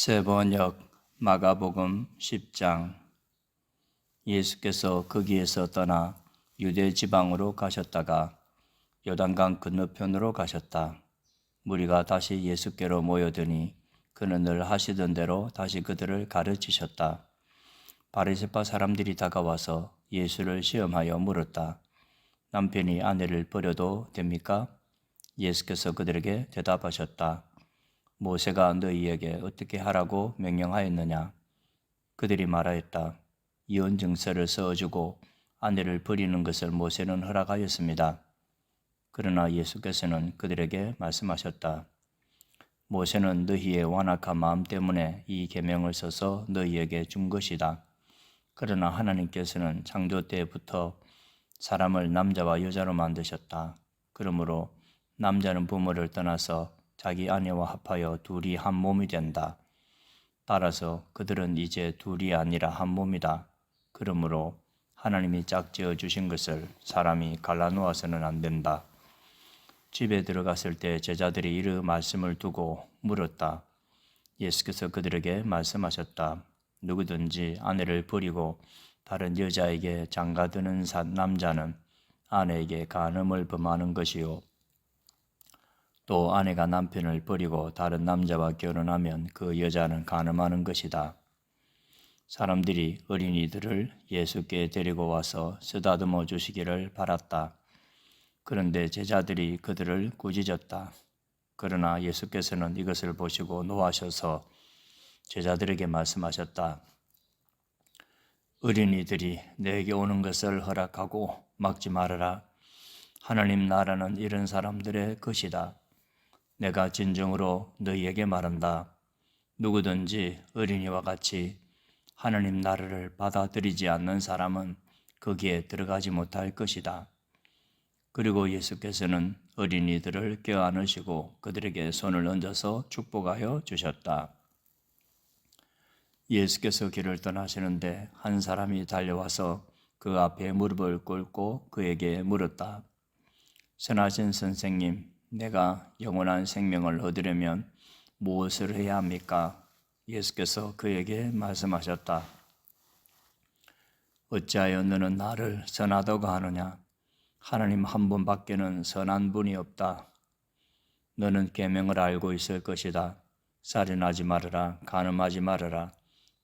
세번역 마가복음 10장. 예수께서 거기에서 떠나 유대 지방으로 가셨다가 요단강 건너편으로 가셨다. 무리가 다시 예수께로 모여드니 그는 늘 하시던 대로 다시 그들을 가르치셨다. 바리새파 사람들이 다가와서 예수를 시험하여 물었다. 남편이 아내를 버려도 됩니까? 예수께서 그들에게 대답하셨다. 모세가 너희에게 어떻게 하라고 명령하였느냐? 그들이 말하였다. 이혼 증서를 써주고 아내를 버리는 것을 모세는 허락하였습니다. 그러나 예수께서는 그들에게 말씀하셨다. 모세는 너희의 완악한 마음 때문에 이 계명을 써서 너희에게 준 것이다. 그러나 하나님께서는 창조 때부터 사람을 남자와 여자로 만드셨다. 그러므로 남자는 부모를 떠나서 자기 아내와 합하여 둘이 한 몸이 된다. 따라서 그들은 이제 둘이 아니라 한 몸이다. 그러므로 하나님이 짝지어 주신 것을 사람이 갈라놓아서는 안 된다. 집에 들어갔을 때 제자들이 이르 말씀을 두고 물었다. 예수께서 그들에게 말씀하셨다. 누구든지 아내를 버리고 다른 여자에게 장가드는 남자는 아내에게 간음을 범하는 것이요. 또 아내가 남편을 버리고 다른 남자와 결혼하면 그 여자는 간음하는 것이다. 사람들이 어린이들을 예수께 데리고 와서 쓰다듬어 주시기를 바랐다. 그런데 제자들이 그들을 꾸짖었다. 그러나 예수께서는 이것을 보시고 노하셔서 제자들에게 말씀하셨다. 어린이들이 내게 오는 것을 허락하고 막지 말아라. 하나님 나라는 이런 사람들의 것이다. 내가 진정으로 너희에게 말한다. 누구든지 어린이와 같이 하나님 나라를 받아들이지 않는 사람은 거기에 들어가지 못할 것이다. 그리고 예수께서는 어린이들을 껴안으시고 그들에게 손을 얹어서 축복하여 주셨다. 예수께서 길을 떠나시는데 한 사람이 달려와서 그 앞에 무릎을 꿇고 그에게 물었다. 선하신 선생님, 내가 영원한 생명을 얻으려면 무엇을 해야 합니까? 예수께서 그에게 말씀하셨다. 어찌하여 너는 나를 선하다고 하느냐? 하나님 한 분밖에는 선한 분이 없다. 너는 계명을 알고 있을 것이다. 살인하지 말아라, 간음하지 말아라,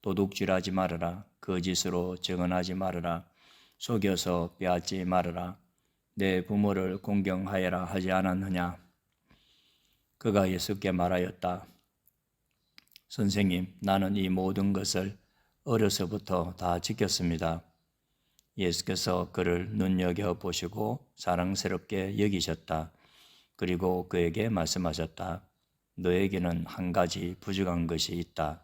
도둑질하지 말아라, 거짓으로 증언하지 말아라, 속여서 빼앗지 말아라, 내 부모를 공경하여라 하지 않았느냐? 그가 예수께 말하였다. 선생님, 나는 이 모든 것을 어려서부터 다 지켰습니다. 예수께서 그를 눈여겨보시고 사랑스럽게 여기셨다. 그리고 그에게 말씀하셨다. 너에게는 한 가지 부족한 것이 있다.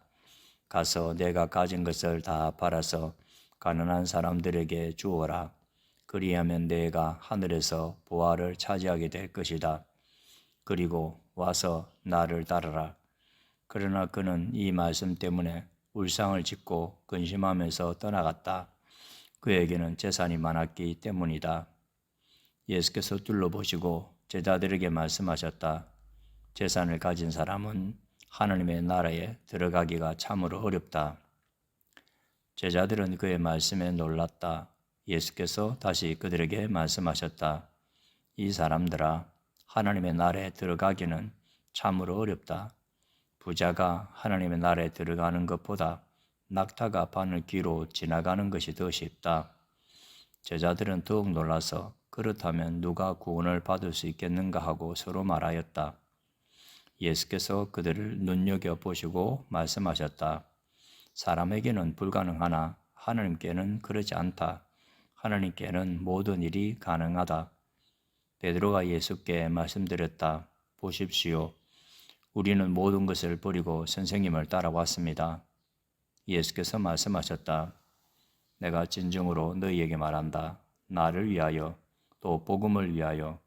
가서 내가 가진 것을 다 팔아서 가난한 사람들에게 주어라. 그리하면 내가 하늘에서 보화를 차지하게 될 것이다. 그리고 와서 나를 따르라. 그러나 그는 이 말씀 때문에 울상을 짓고 근심하면서 떠나갔다. 그에게는 재산이 많았기 때문이다. 예수께서 둘러보시고 제자들에게 말씀하셨다. 재산을 가진 사람은 하나님의 나라에 들어가기가 참으로 어렵다. 제자들은 그의 말씀에 놀랐다. 예수께서 다시 그들에게 말씀하셨다. 이 사람들아, 하나님의 나라에 들어가기는 참으로 어렵다. 부자가 하나님의 나라에 들어가는 것보다 낙타가 바늘 뒤로 지나가는 것이 더 쉽다. 제자들은 더욱 놀라서 그렇다면 누가 구원을 받을 수 있겠는가 하고 서로 말하였다. 예수께서 그들을 눈여겨보시고 말씀하셨다. 사람에게는 불가능하나 하나님께는 그러지 않다. 하나님께는 모든 일이 가능하다. 베드로가 예수께 말씀드렸다. 보십시오. 우리는 모든 것을 버리고 선생님을 따라왔습니다. 예수께서 말씀하셨다. 내가 진정으로 너희에게 말한다. 나를 위하여 또 복음을 위하여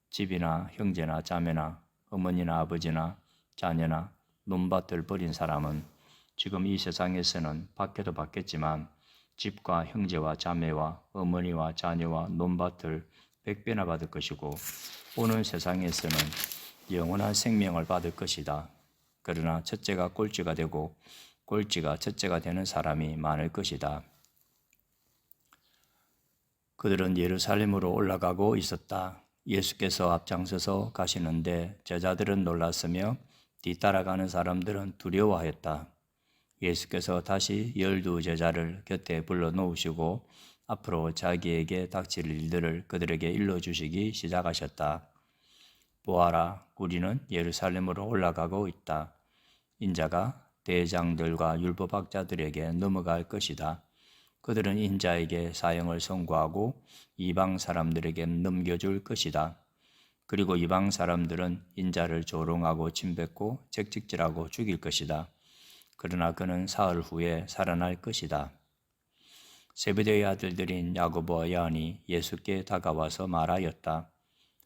집이나 형제나 자매나 어머니나 아버지나 자녀나 논밭을 버린 사람은 지금 이 세상에서는 받게도 받겠지만 집과 형제와 자매와 어머니와 자녀와 논밭을 100배나 받을 것이고 오는 세상에서는 영원한 생명을 받을 것이다. 그러나 첫째가 꼴찌가 되고 꼴찌가 첫째가 되는 사람이 많을 것이다. 그들은 예루살렘으로 올라가고 있었다. 예수께서 앞장서서 가시는데 제자들은 놀랐으며 뒤따라가는 사람들은 두려워하였다. 예수께서 다시 12 제자를 곁에 불러 놓으시고 앞으로 자기에게 닥칠 일들을 그들에게 일러주시기 시작하셨다. 보아라, 우리는 예루살렘으로 올라가고 있다. 인자가 대장들과 율법학자들에게 넘어갈 것이다. 그들은 인자에게 사형을 선고하고 이방 사람들에게 넘겨줄 것이다. 그리고 이방 사람들은 인자를 조롱하고 침뱉고 채찍질하고 죽일 것이다. 그러나 그는 사흘 후에 살아날 것이다. 세베대의 아들들인 야고보와 요한이 예수께 다가와서 말하였다.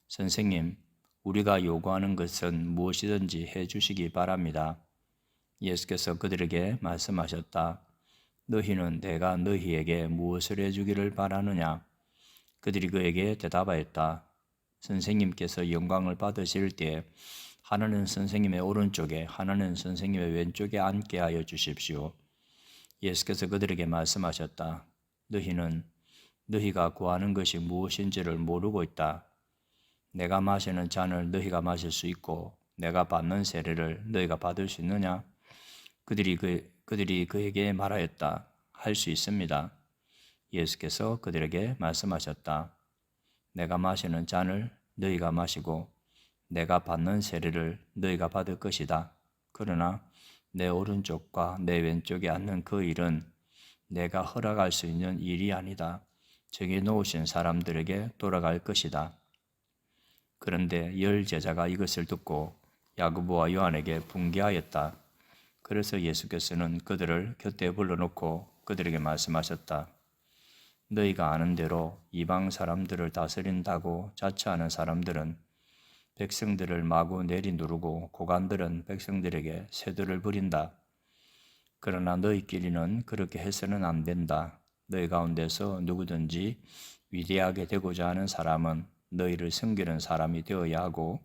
선생님, 우리가 요구하는 것은 무엇이든지 해주시기 바랍니다. 예수께서 그들에게 말씀하셨다. 너희는 내가 너희에게 무엇을 해주기를 바라느냐? 그들이 그에게 대답하였다. 선생님께서 영광을 받으실 때에 하나는 선생님의 오른쪽에 하나는 선생님의 왼쪽에 앉게 하여 주십시오. 예수께서 그들에게 말씀하셨다. 너희는 너희가 구하는 것이 무엇인지를 모르고 있다. 내가 마시는 잔을 너희가 마실 수 있고 내가 받는 세례를 너희가 받을 수 있느냐? 그들이 그에게 말하였다. 할 수 있습니다. 예수께서 그들에게 말씀하셨다. 내가 마시는 잔을 너희가 마시고 내가 받는 세례를 너희가 받을 것이다. 그러나 내 오른쪽과 내 왼쪽에 앉는 그 일은 내가 허락할 수 있는 일이 아니다. 정해 놓으신 사람들에게 돌아갈 것이다. 그런데 10 제자가 이것을 듣고 야고보와 요한에게 분개하였다. 그래서 예수께서는 그들을 곁에 불러놓고 그들에게 말씀하셨다. 너희가 아는 대로 이방 사람들을 다스린다고 자처하는 사람들은 백성들을 마구 내리누르고 고관들은 백성들에게 세도를 부린다. 그러나 너희끼리는 그렇게 해서는 안 된다. 너희 가운데서 누구든지 위대하게 되고자 하는 사람은 너희를 섬기는 사람이 되어야 하고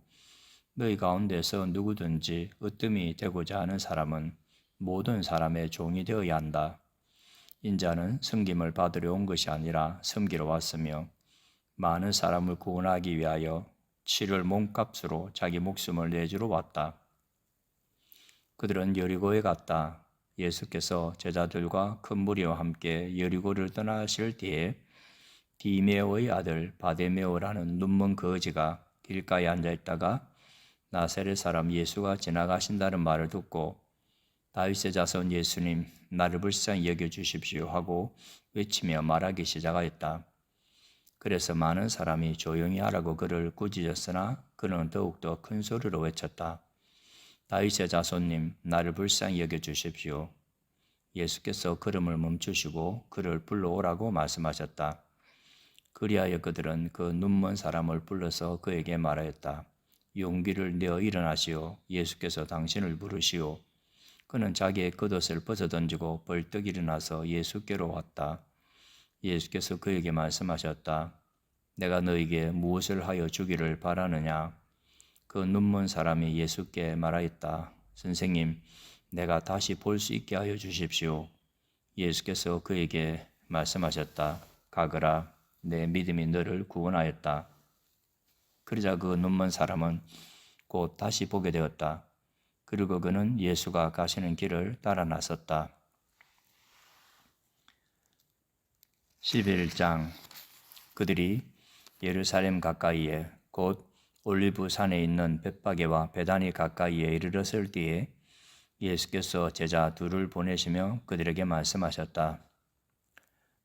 너희 가운데서 누구든지 으뜸이 되고자 하는 사람은 모든 사람의 종이 되어야 한다. 인자는 섬김을 받으려 온 것이 아니라 섬기러 왔으며 많은 사람을 구원하기 위하여 치를 몸값으로 자기 목숨을 내주러 왔다. 그들은 여리고에 갔다. 예수께서 제자들과 큰 무리와 함께 여리고를 떠나실 때에 디메오의 아들 바데메오라는 눈먼 거지가 길가에 앉아 있다가 나사렛 사람 예수가 지나가신다는 말을 듣고 다윗의 자손 예수님, 나를 불쌍히 여겨 주십시오 하고 외치며 말하기 시작하였다. 그래서 많은 사람이 조용히 하라고 그를 꾸짖었으나 그는 더욱더 큰 소리로 외쳤다. 다윗의 자손님, 나를 불쌍히 여겨 주십시오. 예수께서 걸음을 멈추시고 그를 불러오라고 말씀하셨다. 그리하여 그들은 그 눈먼 사람을 불러서 그에게 말하였다. 용기를 내어 일어나시오. 예수께서 당신을 부르시오. 그는 자기의 겉옷을 벗어던지고 벌떡 일어나서 예수께로 왔다. 예수께서 그에게 말씀하셨다. 내가 너에게 무엇을 하여 주기를 바라느냐? 그 눈먼 사람이 예수께 말하였다. 선생님, 내가 다시 볼 수 있게 하여 주십시오. 예수께서 그에게 말씀하셨다. 가거라, 내 믿음이 너를 구원하였다. 그러자 그 눈먼 사람은 곧 다시 보게 되었다. 그리고 그는 예수가 가시는 길을 따라 나섰다. 11장. 그들이 예루살렘 가까이에 곧 올리브 산에 있는 벳바게와 베다니 가까이에 이르렀을 때에 예수께서 제자 둘을 보내시며 그들에게 말씀하셨다.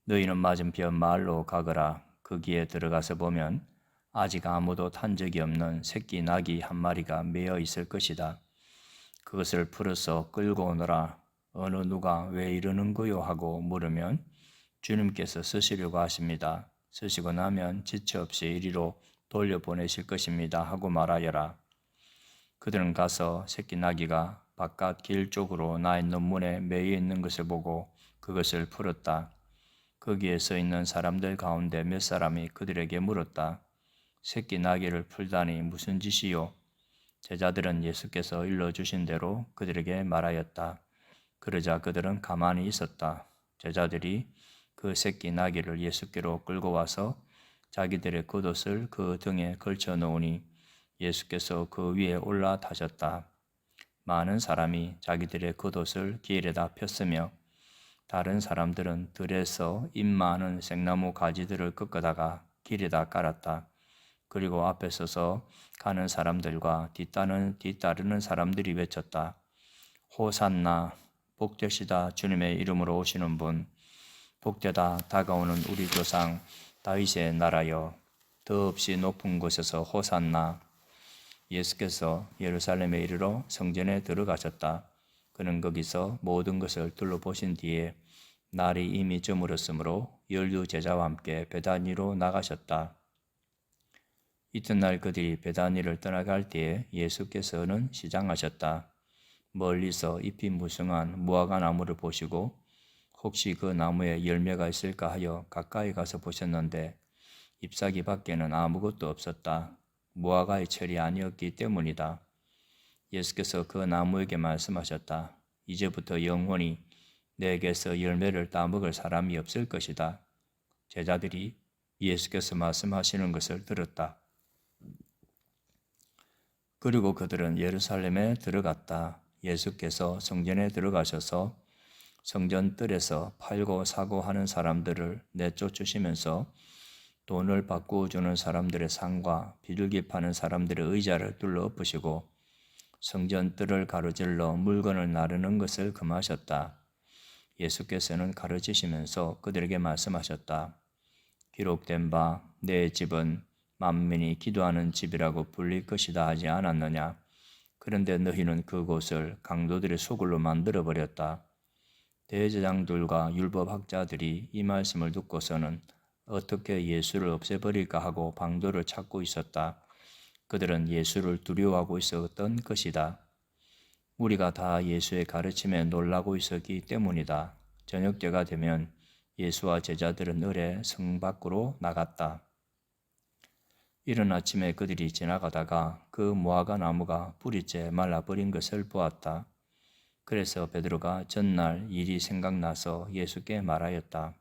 너희는 맞은편 마을로 가거라. 거기에 들어가서 보면 아직 아무도 탄 적이 없는 새끼 나귀 한 마리가 매어 있을 것이다. 그것을 풀어서 끌고 오너라. 어느 누가 왜 이러는 거요 하고 물으면 주님께서 쓰시려고 하십니다. 쓰시고 나면 지체 없이 이리로 돌려보내실 것입니다 하고 말하여라. 그들은 가서 새끼 나귀가 바깥 길 쪽으로 나 있는 문에 매여 있는 것을 보고 그것을 풀었다. 거기에 서 있는 사람들 가운데 몇 사람이 그들에게 물었다. 새끼 나귀를 풀다니 무슨 짓이요? 제자들은 예수께서 일러주신 대로 그들에게 말하였다. 그러자 그들은 가만히 있었다. 제자들이 그 새끼 나귀를 예수께로 끌고 와서 자기들의 겉옷을 그 등에 걸쳐 놓으니 예수께서 그 위에 올라타셨다. 많은 사람이 자기들의 겉옷을 길에다 폈으며 다른 사람들은 들에서 잎 많은 생나무 가지들을 꺾어다가 길에다 깔았다. 그리고 앞에 서서 가는 사람들과 뒤따르는 사람들이 외쳤다. 호산나, 복되시다 주님의 이름으로 오시는 분, 복되다 다가오는 우리 조상 다윗의 나라여, 더없이 높은 곳에서 호산나. 예수께서 예루살렘에 이르러 성전에 들어가셨다. 그는 거기서 모든 것을 둘러보신 뒤에 날이 이미 저물었으므로 12제자와 함께 베다니로 나가셨다. 이튿날 그들이 베다니를 떠나갈 때에 예수께서는 시장하셨다. 멀리서 잎이 무성한 무화과 나무를 보시고 혹시 그 나무에 열매가 있을까 하여 가까이 가서 보셨는데 잎사귀 밖에는 아무것도 없었다. 무화과의 철이 아니었기 때문이다. 예수께서 그 나무에게 말씀하셨다. 이제부터 영원히 내게서 열매를 따먹을 사람이 없을 것이다. 제자들이 예수께서 말씀하시는 것을 들었다. 그리고 그들은 예루살렘에 들어갔다. 예수께서 성전에 들어가셔서 성전 뜰에서 팔고 사고 하는 사람들을 내쫓으시면서 돈을 바꾸어 주는 사람들의 상과 비둘기 파는 사람들의 의자를 둘러 엎으시고 성전 뜰을 가로질러 물건을 나르는 것을 금하셨다. 예수께서는 가르치시면서 그들에게 말씀하셨다. 기록된 바 내 집은 만민이 기도하는 집이라고 불릴 것이다 하지 않았느냐. 그런데 너희는 그곳을 강도들의 소굴로 만들어버렸다. 대제장들과 율법학자들이 이 말씀을 듣고서는 어떻게 예수를 없애버릴까 하고 방도를 찾고 있었다. 그들은 예수를 두려워하고 있었던 것이다. 우리가 다 예수의 가르침에 놀라고 있었기 때문이다. 저녁때가 되면 예수와 제자들은 을에 성 밖으로 나갔다. 이른 아침에 그들이 지나가다가 그 무화과 나무가 뿌리째 말라버린 것을 보았다. 그래서 베드로가 전날 일이 생각나서 예수께 말하였다.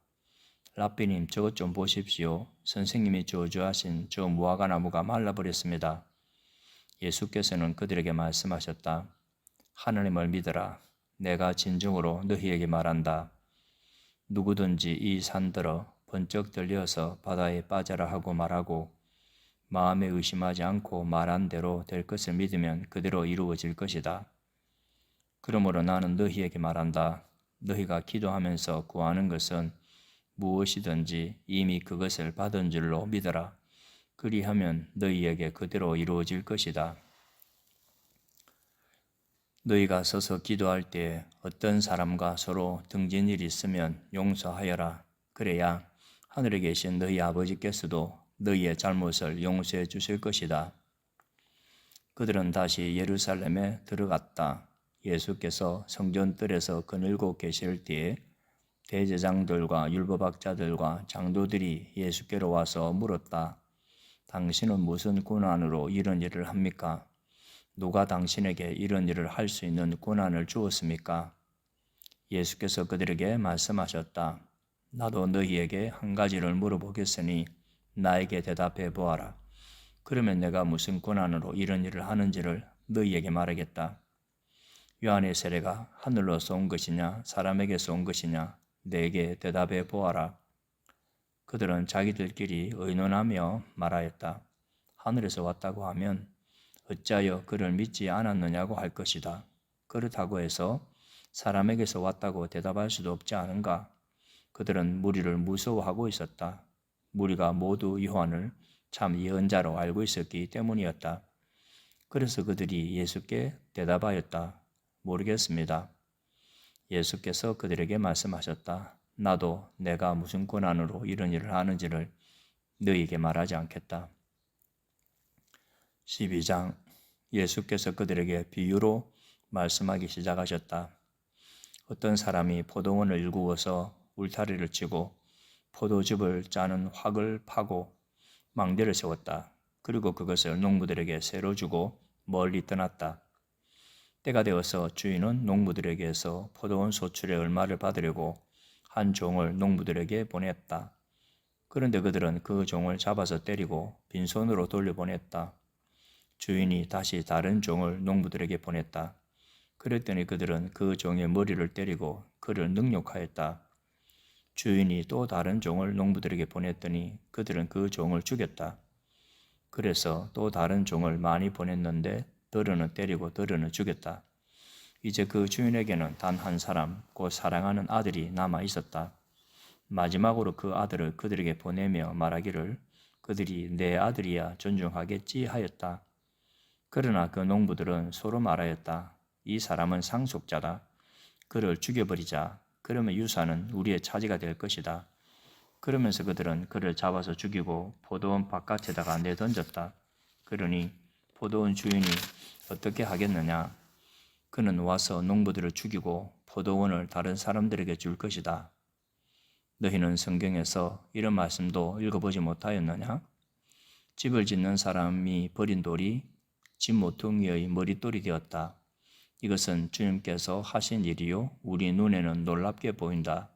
랍비님, 저것 좀 보십시오. 선생님이 저주하신 저 무화과 나무가 말라버렸습니다. 예수께서는 그들에게 말씀하셨다. 하나님을 믿어라. 내가 진정으로 너희에게 말한다. 누구든지 이 산들어 번쩍 들려서 바다에 빠져라 하고 말하고 마음에 의심하지 않고 말한 대로 될 것을 믿으면 그대로 이루어질 것이다. 그러므로 나는 너희에게 말한다. 너희가 기도하면서 구하는 것은 무엇이든지 이미 그것을 받은 줄로 믿어라. 그리하면 너희에게 그대로 이루어질 것이다. 너희가 서서 기도할 때 어떤 사람과 서로 등진 일이 있으면 용서하여라. 그래야 하늘에 계신 너희 아버지께서도 너희의 잘못을 용서해 주실 것이다. 그들은 다시 예루살렘에 들어갔다. 예수께서 성전 뜰에서 거닐고 계실 때에 대제장들과 율법학자들과 장도들이 예수께로 와서 물었다. 당신은 무슨 권한으로 이런 일을 합니까? 누가 당신에게 이런 일을 할 수 있는 권한을 주었습니까? 예수께서 그들에게 말씀하셨다. 나도 너희에게 한 가지를 물어보겠으니 나에게 대답해 보아라. 그러면 내가 무슨 권한으로 이런 일을 하는지를 너희에게 말하겠다. 요한의 세례가 하늘로서 온 것이냐 사람에게서 온 것이냐 내게 대답해 보아라. 그들은 자기들끼리 의논하며 말하였다. 하늘에서 왔다고 하면 어찌하여 그를 믿지 않았느냐고 할 것이다. 그렇다고 해서 사람에게서 왔다고 대답할 수도 없지 않은가? 그들은 무리를 무서워하고 있었다. 무리가 모두 요한을 참 예언자로 알고 있었기 때문이었다. 그래서 그들이 예수께 대답하였다. 모르겠습니다. 예수께서 그들에게 말씀하셨다. 나도 내가 무슨 권한으로 이런 일을 하는지를 너희에게 말하지 않겠다. 12장. 예수께서 그들에게 비유로 말씀하기 시작하셨다. 어떤 사람이 포도원을 일구어서 울타리를 치고 포도즙을 짜는 확을 파고 망대를 세웠다. 그리고 그것을 농부들에게 세로 주고 멀리 떠났다. 때가 되어서 주인은 농부들에게서 포도원 소출의 얼마를 받으려고 한 종을 농부들에게 보냈다. 그런데 그들은 그 종을 잡아서 때리고 빈손으로 돌려보냈다. 주인이 다시 다른 종을 농부들에게 보냈다. 그랬더니 그들은 그 종의 머리를 때리고 그를 능욕하였다. 주인이 또 다른 종을 농부들에게 보냈더니 그들은 그 종을 죽였다. 그래서 또 다른 종을 많이 보냈는데 더러는 때리고 더러는 죽였다. 이제 그 주인에게는 단 한 사람, 곧 사랑하는 아들이 남아 있었다. 마지막으로 그 아들을 그들에게 보내며 말하기를 그들이 내 아들이야 존중하겠지 하였다. 그러나 그 농부들은 서로 말하였다. 이 사람은 상속자다. 그를 죽여버리자. 그러면 유산은 우리의 차지가 될 것이다. 그러면서 그들은 그를 잡아서 죽이고 포도원 바깥에다가 내던졌다. 그러니 포도원 주인이 어떻게 하겠느냐? 그는 와서 농부들을 죽이고 포도원을 다른 사람들에게 줄 것이다. 너희는 성경에서 이런 말씀도 읽어보지 못하였느냐? 집을 짓는 사람이 버린 돌이 집 모퉁이의 머릿돌이 되었다. 이것은 주님께서 하신 일이요 우리 눈에는 놀랍게 보인다.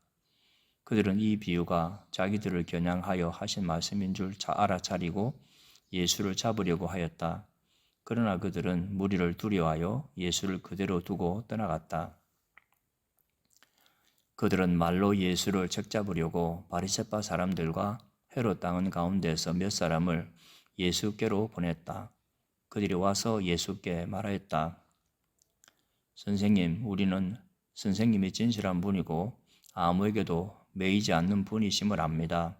그들은 이 비유가 자기들을 겨냥하여 하신 말씀인 줄 알아차리고 예수를 잡으려고 하였다. 그러나 그들은 무리를 두려워하여 예수를 그대로 두고 떠나갔다. 그들은 말로 예수를 책잡으려고 바리새파 사람들과 헤롯 땅은 가운데서 몇 사람을 예수께로 보냈다. 그들이 와서 예수께 말하였다. 선생님, 우리는 선생님이 진실한 분이고 아무에게도 매이지 않는 분이심을 압니다.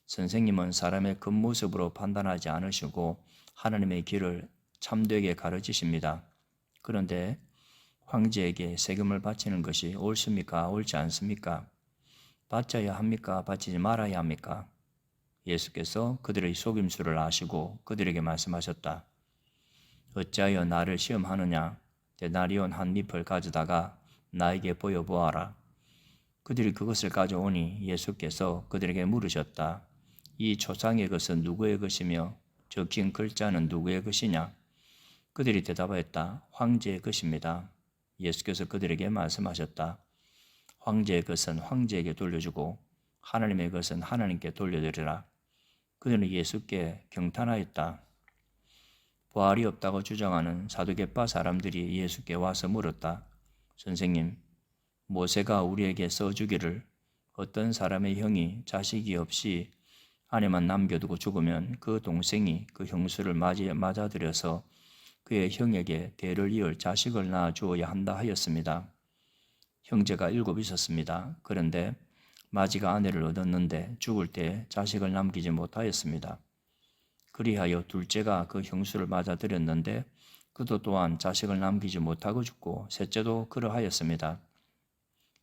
선생님은 사람의 겉모습으로 판단하지 않으시고 하나님의 길을 참되게 가르치십니다. 그런데 황제에게 세금을 바치는 것이 옳습니까? 옳지 않습니까? 바쳐야 합니까? 바치지 말아야 합니까? 예수께서 그들의 속임수를 아시고 그들에게 말씀하셨다. 어찌하여 나를 시험하느냐? 데나리온 한 잎을 가져다가 나에게 보여보아라. 그들이 그것을 가져오니 예수께서 그들에게 물으셨다. 이 초상의 것은 누구의 것이며 적힌 글자는 누구의 것이냐? 그들이 대답하였다. 황제의 것입니다. 예수께서 그들에게 말씀하셨다. 황제의 것은 황제에게 돌려주고 하나님의 것은 하나님께 돌려드리라. 그들은 예수께 경탄하였다. 부활이 없다고 주장하는 사두개파 사람들이 예수께 와서 물었다. 선생님, 모세가 우리에게 써주기를 어떤 사람의 형이 자식이 없이 아내만 남겨두고 죽으면 그 동생이 그 형수를 맞아들여서 그의 형에게 대를 이을 자식을 낳아 주어야 한다 하였습니다. 형제가 7 있었습니다. 그런데 마지가 아내를 얻었는데 죽을 때 자식을 남기지 못하였습니다. 그리하여 둘째가 그 형수를 맞아들였는데 그도 또한 자식을 남기지 못하고 죽고 셋째도 그러하였습니다.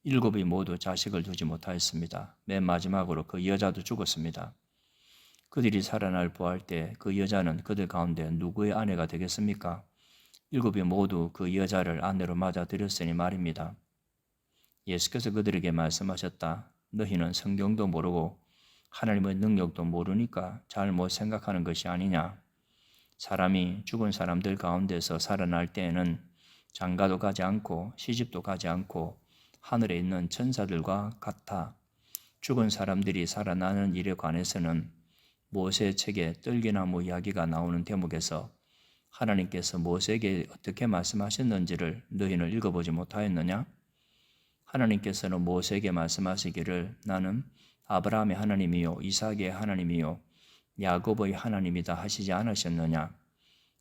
7이 모두 자식을 두지 못하였습니다. 맨 마지막으로 그 여자도 죽었습니다. 그들이 살아날 부활 때 그 여자는 그들 가운데 누구의 아내가 되겠습니까? 7이 모두 그 여자를 아내로 맞아들였으니 말입니다. 예수께서 그들에게 말씀하셨다. 너희는 성경도 모르고 하나님의 능력도 모르니까 잘못 생각하는 것이 아니냐. 사람이 죽은 사람들 가운데서 살아날 때에는 장가도 가지 않고 시집도 가지 않고 하늘에 있는 천사들과 같아. 죽은 사람들이 살아나는 일에 관해서는 모세 책에 떨기나무 이야기가 나오는 대목에서 하나님께서 모세에게 어떻게 말씀하셨는지를 너희는 읽어보지 못하였느냐? 하나님께서는 모세에게 말씀하시기를 나는 아브라함의 하나님이요 이삭의 하나님이요 야곱의 하나님이다 하시지 않으셨느냐?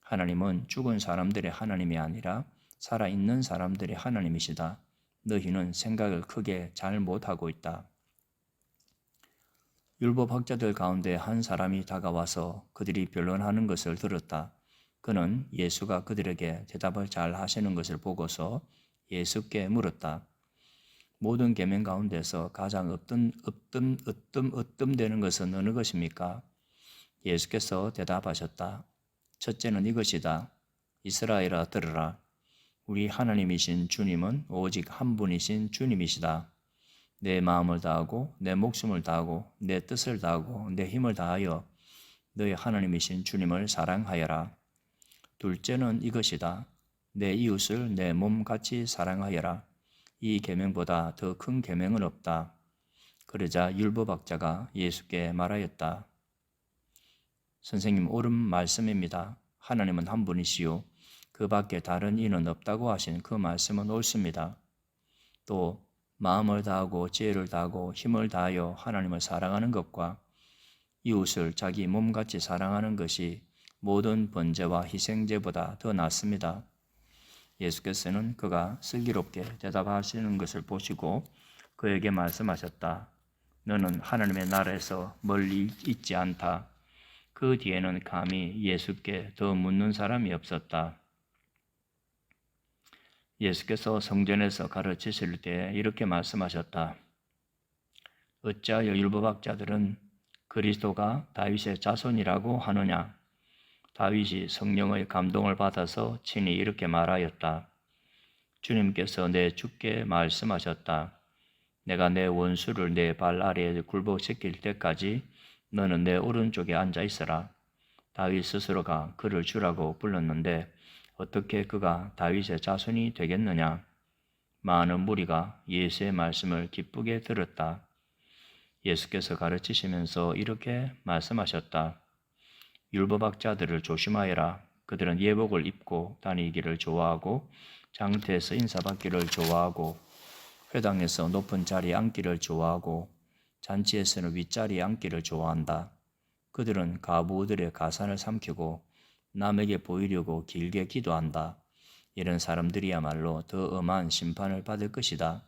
하나님은 죽은 사람들의 하나님이 아니라 살아있는 사람들의 하나님이시다. 너희는 생각을 크게 잘못하고 있다. 율법학자들 가운데 한 사람이 다가와서 그들이 변론하는 것을 들었다. 그는 예수가 그들에게 대답을 잘 하시는 것을 보고서 예수께 물었다. 모든 계명 가운데서 가장 으뜸되는 것은 어느 것입니까? 예수께서 대답하셨다. 첫째는 이것이다. 이스라엘아 들으라. 우리 하나님이신 주님은 오직 한 분이신 주님이시다. 내 마음을 다하고 내 목숨을 다하고 내 뜻을 다하고 내 힘을 다하여 너희 하나님이신 주님을 사랑하여라. 둘째는 이것이다. 내 이웃을 내 몸같이 사랑하여라. 이 계명보다 더 큰 계명은 없다. 그러자 율법학자가 예수께 말하였다. 선생님, 옳은 말씀입니다. 하나님은 한 분이시요 그 밖에 다른 이는 없다고 하신 그 말씀은 옳습니다. 또 마음을 다하고 지혜를 다하고 힘을 다하여 하나님을 사랑하는 것과 이웃을 자기 몸같이 사랑하는 것이 모든 번제와 희생제보다 더 낫습니다. 예수께서는 그가 슬기롭게 대답하시는 것을 보시고 그에게 말씀하셨다. 너는 하나님의 나라에서 멀리 있지 않다. 그 뒤에는 감히 예수께 더 묻는 사람이 없었다. 예수께서 성전에서 가르치실 때 이렇게 말씀하셨다. 어찌하여 율법학자들은 그리스도가 다윗의 자손이라고 하느냐? 다윗이 성령의 감동을 받아서 친히 이렇게 말하였다. 주님께서 내 주께 말씀하셨다. 내가 내 원수를 내 발 아래에 굴복시킬 때까지 너는 내 오른쪽에 앉아 있어라. 다윗 스스로가 그를 주라고 불렀는데 어떻게 그가 다윗의 자손이 되겠느냐? 많은 무리가 예수의 말씀을 기쁘게 들었다. 예수께서 가르치시면서 이렇게 말씀하셨다. 율법학자들을 조심하여라. 그들은 예복을 입고 다니기를 좋아하고 장터에서 인사받기를 좋아하고 회당에서 높은 자리에 앉기를 좋아하고 잔치에서는 윗자리에 앉기를 좋아한다. 그들은 가부들의 가산을 삼키고 남에게 보이려고 길게 기도한다. 이런 사람들이야말로 더 엄한 심판을 받을 것이다.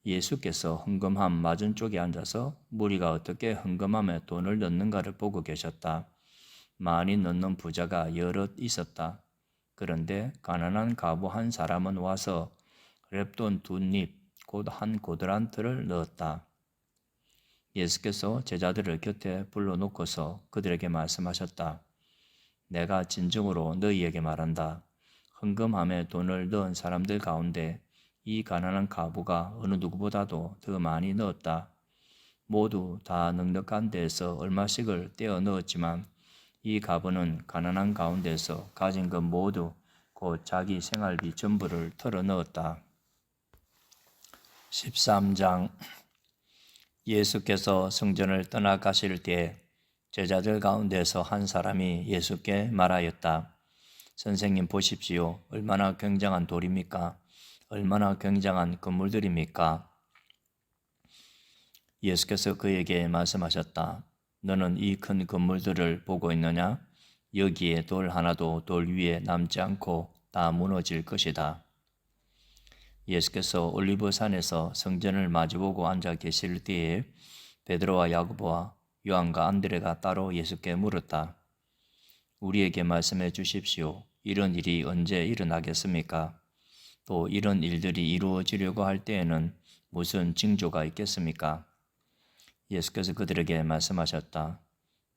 예수께서 헌금함 맞은쪽에 앉아서 무리가 어떻게 헌금함에 돈을 넣는가를 보고 계셨다. 많이 넣는 부자가 여럿 있었다. 그런데 가난한 가부 한 사람은 와서 랩돈 2립, 곧 한 고드란트를 넣었다. 예수께서 제자들을 곁에 불러놓고서 그들에게 말씀하셨다. 내가 진정으로 너희에게 말한다. 헌금함에 돈을 넣은 사람들 가운데 이 가난한 가부가 어느 누구보다도 더 많이 넣었다. 모두 다 넉넉한 데에서 얼마씩을 떼어 넣었지만 이 가부는 가난한 가운데서 가진 것 모두 곧 자기 생활비 전부를 털어 넣었다. 13장 예수께서 성전을 떠나가실 때 제자들 가운데서 한 사람이 예수께 말하였다. 선생님 보십시오. 얼마나 굉장한 돌입니까? 얼마나 굉장한 건물들입니까? 예수께서 그에게 말씀하셨다. 너는 이 큰 건물들을 보고 있느냐? 여기에 돌 하나도 돌 위에 남지 않고 다 무너질 것이다. 예수께서 올리브산에서 성전을 마주보고 앉아 계실 때에 베드로와 야고보와 요한과 안드레가 따로 예수께 물었다. 우리에게 말씀해 주십시오. 이런 일이 언제 일어나겠습니까? 또 이런 일들이 이루어지려고 할 때에는 무슨 징조가 있겠습니까? 예수께서 그들에게 말씀하셨다.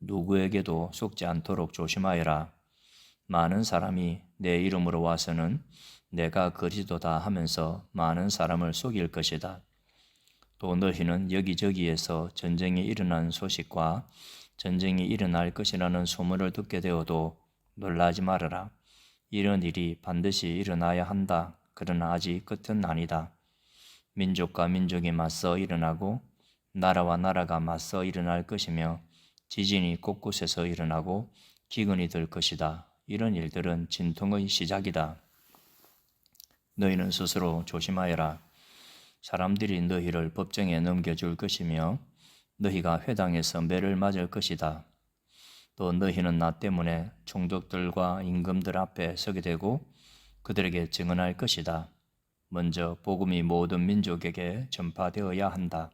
누구에게도 속지 않도록 조심하여라. 많은 사람이 내 이름으로 와서는 내가 그리스도다 하면서 많은 사람을 속일 것이다. 또 너희는 여기저기에서 전쟁이 일어난 소식과 전쟁이 일어날 것이라는 소문을 듣게 되어도 놀라지 말아라. 이런 일이 반드시 일어나야 한다. 그러나 아직 끝은 아니다. 민족과 민족이 맞서 일어나고 나라와 나라가 맞서 일어날 것이며 지진이 곳곳에서 일어나고 기근이 들 것이다. 이런 일들은 진통의 시작이다. 너희는 스스로 조심하여라. 사람들이 너희를 법정에 넘겨줄 것이며 너희가 회당에서 매를 맞을 것이다. 또 너희는 나 때문에 총독들과 임금들 앞에 서게 되고 그들에게 증언할 것이다. 먼저 복음이 모든 민족에게 전파되어야 한다.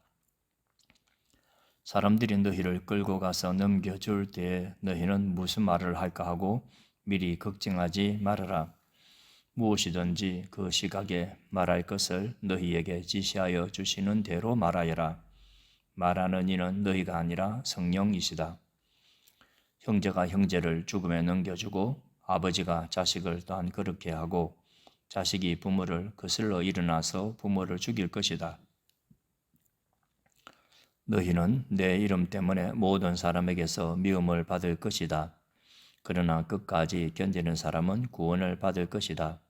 사람들이 너희를 끌고 가서 넘겨줄 때에 너희는 무슨 말을 할까 하고 미리 걱정하지 말아라. 무엇이든지 그 시각에 말할 것을 너희에게 지시하여 주시는 대로 말하여라. 말하는 이는 너희가 아니라 성령이시다. 형제가 형제를 죽음에 넘겨주고 아버지가 자식을 또한 그렇게 하고 자식이 부모를 거슬러 일어나서 부모를 죽일 것이다. 너희는 내 이름 때문에 모든 사람에게서 미움을 받을 것이다. 그러나 끝까지 견디는 사람은 구원을 받을 것이다.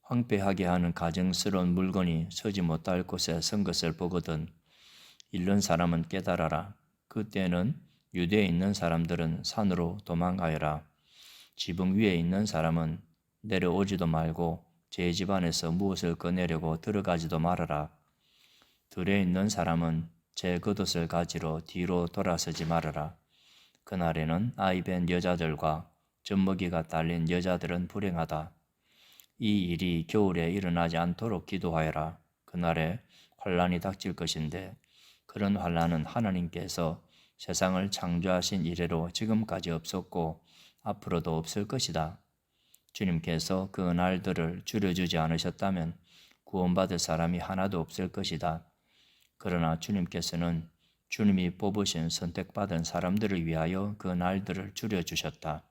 황폐하게 하는 가증스러운 물건이 서지 못할 곳에 선 것을 보거든 잃는 사람은 깨달아라. 그때는 유대에 있는 사람들은 산으로 도망가여라. 지붕 위에 있는 사람은 내려오지도 말고 제 집안에서 무엇을 꺼내려고 들어가지도 말아라. 들에 있는 사람은 제 겉옷을 가지러 뒤로 돌아서지 말아라. 그날에는 아이 뵌 여자들과 젖먹이가 딸린 여자들은 불행하다. 이 일이 겨울에 일어나지 않도록 기도하여라. 그날에 환란이 닥칠 것인데 그런 환란은 하나님께서 세상을 창조하신 이래로 지금까지 없었고 앞으로도 없을 것이다. 주님께서 그 날들을 줄여주지 않으셨다면 구원받을 사람이 하나도 없을 것이다. 그러나 주님께서는 주님이 뽑으신 선택받은 사람들을 위하여 그 날들을 줄여주셨다.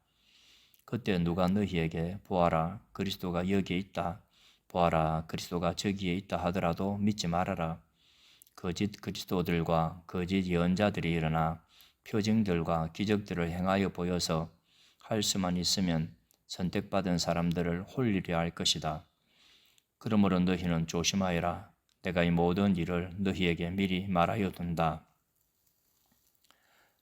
그때 누가 너희에게 보아라 그리스도가 여기에 있다, 보아라 그리스도가 저기에 있다 하더라도 믿지 말아라. 거짓 그리스도들과 거짓 예언자들이 일어나 표징들과 기적들을 행하여 보여서 할 수만 있으면 선택받은 사람들을 홀리려 할 것이다. 그러므로 너희는 조심하여라. 내가 이 모든 일을 너희에게 미리 말하여 둔다.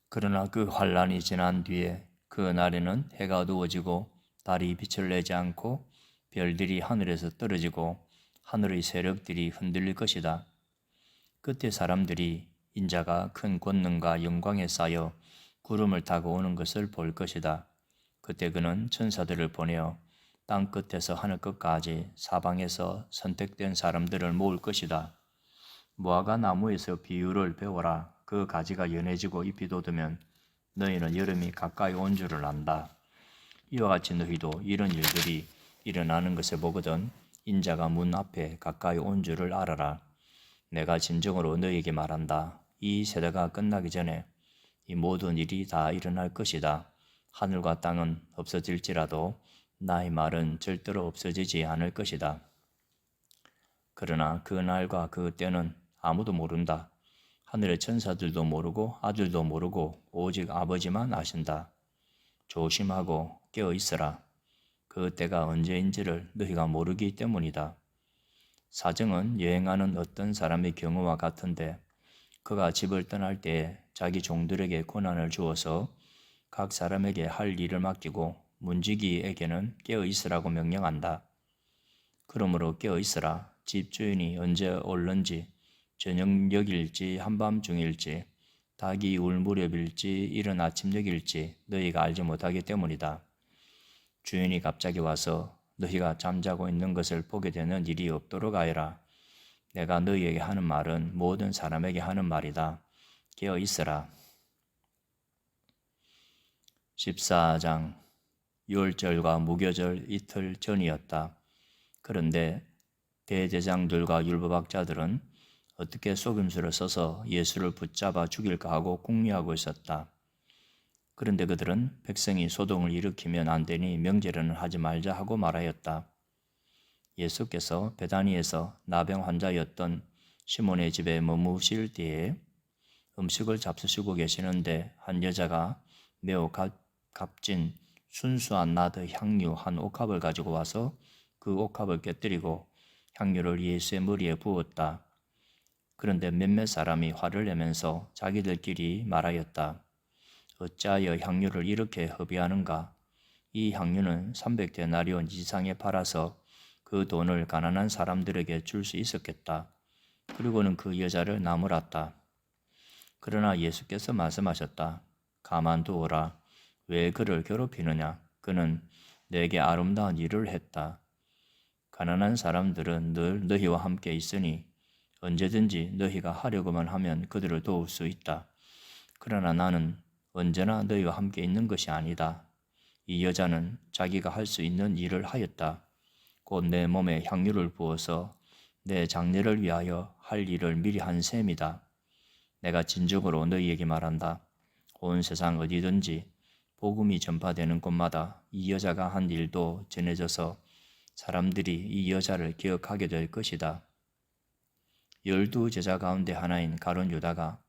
그러나 그 환란이 지난 뒤에 그 날에는 해가 어두워지고 달이 빛을 내지 않고 별들이 하늘에서 떨어지고 하늘의 세력들이 흔들릴 것이다. 그때 사람들이 인자가 큰 권능과 영광에 쌓여 구름을 타고 오는 것을 볼 것이다. 그때 그는 천사들을 보내어 땅 끝에서 하늘 끝까지 사방에서 선택된 사람들을 모을 것이다. 무화과 나무에서 비유를 배워라. 그 가지가 연해지고 잎이 돋으면 너희는 여름이 가까이 온 줄을 안다. 이와 같이 너희도 이런 일들이 일어나는 것을 보거든 인자가 문 앞에 가까이 온 줄을 알아라. 내가 진정으로 너희에게 말한다. 이 세대가 끝나기 전에 이 모든 일이 다 일어날 것이다. 하늘과 땅은 없어질지라도 나의 말은 절대로 없어지지 않을 것이다. 그러나 그 날과 그 때는 아무도 모른다. 하늘의 천사들도 모르고 아들도 모르고 오직 아버지만 아신다. 조심하고 깨어 있으라. 그 때가 언제인지를 너희가 모르기 때문이다. 사정은 여행하는 어떤 사람의 경우와 같은데 그가 집을 떠날 때에 자기 종들에게 권한을 주어서 각 사람에게 할 일을 맡기고 문지기에게는 깨어 있으라고 명령한다. 그러므로 깨어 있으라. 집주인이 언제 올는지 저녁녘일지 한밤중일지 닭이 울 무렵일지 이른 아침녘일지 너희가 알지 못하기 때문이다. 주인이 갑자기 와서 너희가 잠자고 있는 것을 보게 되는 일이 없도록 하여라. 내가 너희에게 하는 말은 모든 사람에게 하는 말이다. 깨어 있으라. 14장 유월절과 무교절 이틀 전이었다. 그런데 대제장들과 율법학자들은 어떻게 속임수를 써서 예수를 붙잡아 죽일까 하고 궁리하고 있었다. 그런데 그들은 백성이 소동을 일으키면 안 되니 명제로는 하지 말자 하고 말하였다. 예수께서 베다니에서 나병 환자였던 시몬의 집에 머무실 때에 음식을 잡수시고 계시는데 한 여자가 매우 값진 순수한 나드 향유 한 옥합을 가지고 와서 그 옥합을 깨뜨리고 향유를 예수의 머리에 부었다. 그런데 몇몇 사람이 화를 내면서 자기들끼리 말하였다. 어찌하여 향유를 이렇게 허비하는가? 이 향유는 300데나리온 이상에 팔아서 그 돈을 가난한 사람들에게 줄 수 있었겠다. 그리고는 그 여자를 나무랐다. 그러나 예수께서 말씀하셨다. 가만두어라. 왜 그를 괴롭히느냐? 그는 내게 아름다운 일을 했다. 가난한 사람들은 늘 너희와 함께 있으니 언제든지 너희가 하려고만 하면 그들을 도울 수 있다. 그러나 나는 언제나 너희와 함께 있는 것이 아니다. 이 여자는 자기가 할 수 있는 일을 하였다. 곧 내 몸에 향유를 부어서 내 장례를 위하여 할 일을 미리 한 셈이다. 내가 진정으로 너희에게 말한다. 온 세상 어디든지 복음이 전파되는 곳마다 이 여자가 한 일도 전해져서 사람들이 이 여자를 기억하게 될 것이다. 12 제자 가운데 하나인 가룟 유다가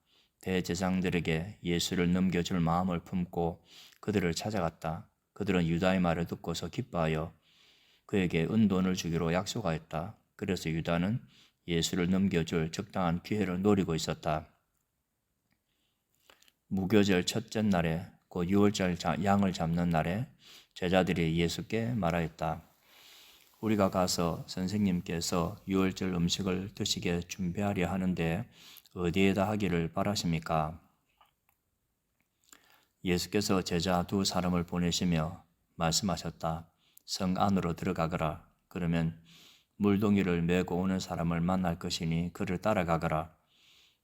대제사장들에게 예수를 넘겨줄 마음을 품고 그들을 찾아갔다. 그들은 유다의 말을 듣고서 기뻐하여 그에게 은돈을 주기로 약속하였다. 그래서 유다는 예수를 넘겨줄 적당한 기회를 노리고 있었다. 무교절 첫째 날에 곧 6월절 양을 잡는 날에 제자들이 예수께 말하였다. 우리가 가서 선생님께서 6월절 음식을 드시게 준비하려 하는데 어디에다 하기를 바라십니까? 예수께서 제자 두 사람을 보내시며 말씀하셨다. 성 안으로 들어가거라. 그러면 물동이를 메고 오는 사람을 만날 것이니 그를 따라가거라.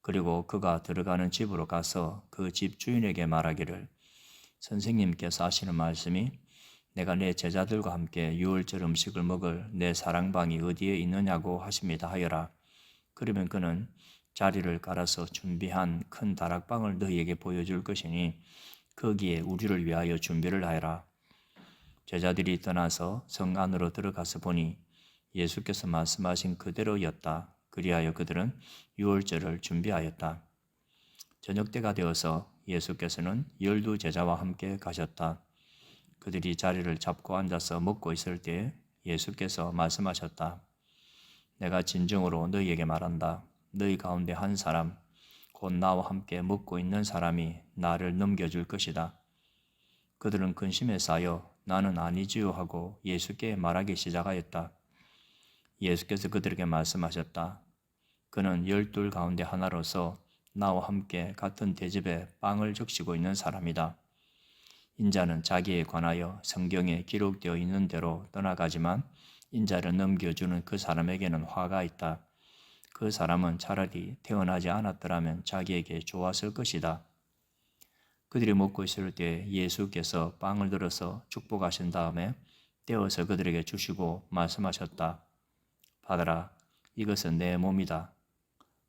그리고 그가 들어가는 집으로 가서 그 집 주인에게 말하기를 선생님께서 하시는 말씀이 내가 내 제자들과 함께 유월절 음식을 먹을 내 사랑방이 어디에 있느냐고 하십니다 하여라. 그러면 그는 자리를 깔아서 준비한 큰 다락방을 너희에게 보여줄 것이니 거기에 우리를 위하여 준비를 하여라. 제자들이 떠나서 성 안으로 들어가서 보니 예수께서 말씀하신 그대로였다. 그리하여 그들은 유월절을 준비하였다. 저녁 때가 되어서 예수께서는 12 제자와 함께 가셨다. 그들이 자리를 잡고 앉아서 먹고 있을 때 예수께서 말씀하셨다. 내가 진정으로 너희에게 말한다. 너희 가운데 한 사람, 곧 나와 함께 먹고 있는 사람이 나를 넘겨줄 것이다. 그들은 근심에 쌓여 나는 아니지요 하고 예수께 말하기 시작하였다. 예수께서 그들에게 말씀하셨다. 그는 12 가운데 하나로서 나와 함께 같은 대접에 빵을 적시고 있는 사람이다. 인자는 자기에 관하여 성경에 기록되어 있는 대로 떠나가지만 인자를 넘겨주는 그 사람에게는 화가 있다. 그 사람은 차라리 태어나지 않았더라면 자기에게 좋았을 것이다. 그들이 먹고 있을 때 예수께서 빵을 들어서 축복하신 다음에 떼어서 그들에게 주시고 말씀하셨다. 받아라, 이것은 내 몸이다.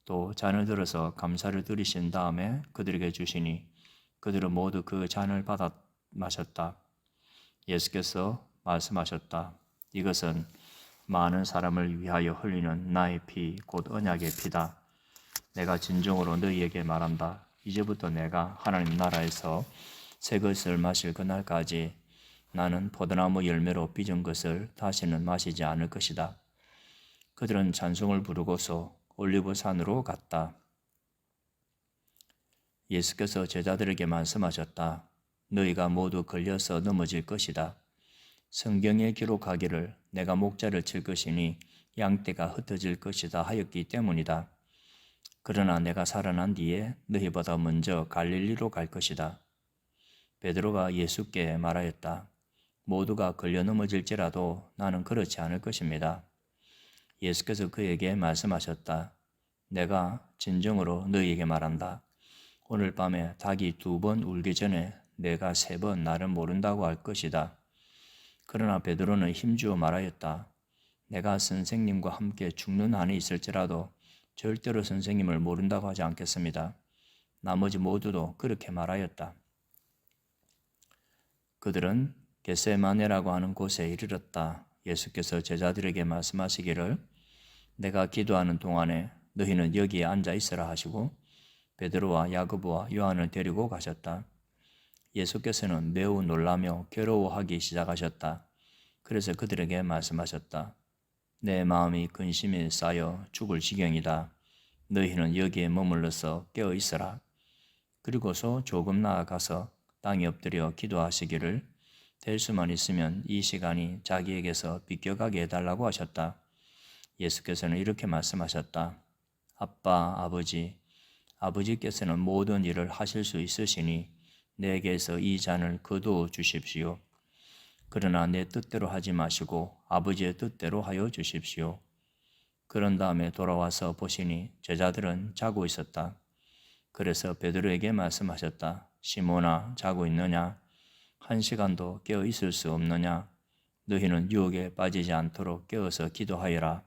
또 잔을 들어서 감사를 드리신 다음에 그들에게 주시니 그들은 모두 그 잔을 받아 마셨다. 예수께서 말씀하셨다. 이것은 많은 사람을 위하여 흘리는 나의 피, 곧 언약의 피다. 내가 진정으로 너희에게 말한다. 이제부터 내가 하나님 나라에서 새 것을 마실 그날까지 나는 포도나무 열매로 빚은 것을 다시는 마시지 않을 것이다. 그들은 찬송을 부르고서 올리브산으로 갔다. 예수께서 제자들에게 말씀하셨다. 너희가 모두 걸려서 넘어질 것이다. 성경에 기록하기를 내가 목자를 칠 것이니 양떼가 흩어질 것이다 하였기 때문이다. 그러나 내가 살아난 뒤에 너희보다 먼저 갈릴리로 갈 것이다. 베드로가 예수께 말하였다. 모두가 걸려 넘어질지라도 나는 그렇지 않을 것입니다. 예수께서 그에게 말씀하셨다. 내가 진정으로 너희에게 말한다. 오늘 밤에 닭이 2번 울기 전에 내가 3번 나를 모른다고 할 것이다. 그러나 베드로는 힘주어 말하였다. 내가 선생님과 함께 죽는 한이 있을지라도 절대로 선생님을 모른다고 하지 않겠습니다. 나머지 모두도 그렇게 말하였다. 그들은 겟세마네라고 하는 곳에 이르렀다. 예수께서 제자들에게 말씀하시기를 내가 기도하는 동안에 너희는 여기에 앉아 있으라 하시고 베드로와 야고보와 요한을 데리고 가셨다. 예수께서는 매우 놀라며 괴로워하기 시작하셨다. 그래서 그들에게 말씀하셨다. 내 마음이 근심에 쌓여 죽을 지경이다. 너희는 여기에 머물러서 깨어 있으라. 그리고서 조금 나아가서 땅에 엎드려 기도하시기를 될 수만 있으면 이 시간이 자기에게서 비껴가게 해달라고 하셨다. 예수께서는 이렇게 말씀하셨다. 아빠, 아버지께서는 모든 일을 하실 수 있으시니 내게서 이 잔을 거두어 주십시오. 그러나 내 뜻대로 하지 마시고 아버지의 뜻대로 하여 주십시오. 그런 다음에 돌아와서 보시니 제자들은 자고 있었다. 그래서 베드로에게 말씀하셨다. 시몬아, 자고 있느냐? 1시간도 깨어 있을 수 없느냐? 너희는 유혹에 빠지지 않도록 깨어서 기도하여라.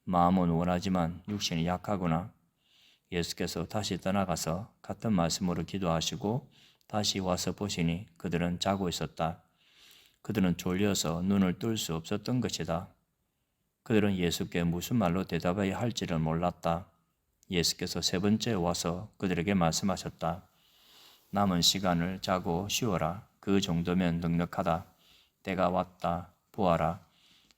마음은 원하지만 육신이 약하구나. 예수께서 다시 떠나가서 같은 말씀으로 기도하시고 다시 와서 보시니 그들은 자고 있었다. 그들은 졸려서 눈을 뜰 수 없었던 것이다. 그들은 예수께 무슨 말로 대답해야 할지를 몰랐다. 예수께서 세 번째 와서 그들에게 말씀하셨다. 남은 시간을 자고 쉬어라. 그 정도면 넉넉하다. 때가 왔다. 보아라.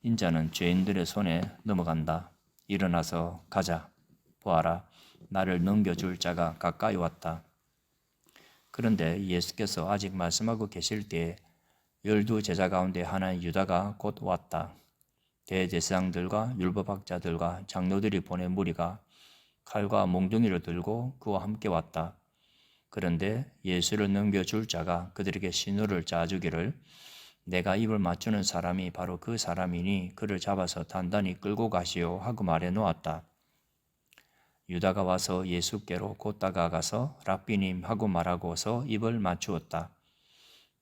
인자는 죄인들의 손에 넘어간다. 일어나서 가자. 보아라. 나를 넘겨줄 자가 가까이 왔다. 그런데 예수께서 아직 말씀하고 계실 때에 12제자 가운데 하나인 유다가 곧 왔다. 대제사장들과 율법학자들과 장로들이 보낸 무리가 칼과 몽둥이를 들고 그와 함께 왔다. 그런데 예수를 넘겨줄 자가 그들에게 신호를 짜주기를 내가 입을 맞추는 사람이 바로 그 사람이니 그를 잡아서 단단히 끌고 가시오 하고 말해 놓았다. 유다가 와서 예수께로 곧 다가가서 랍비님 하고 말하고서 입을 맞추었다.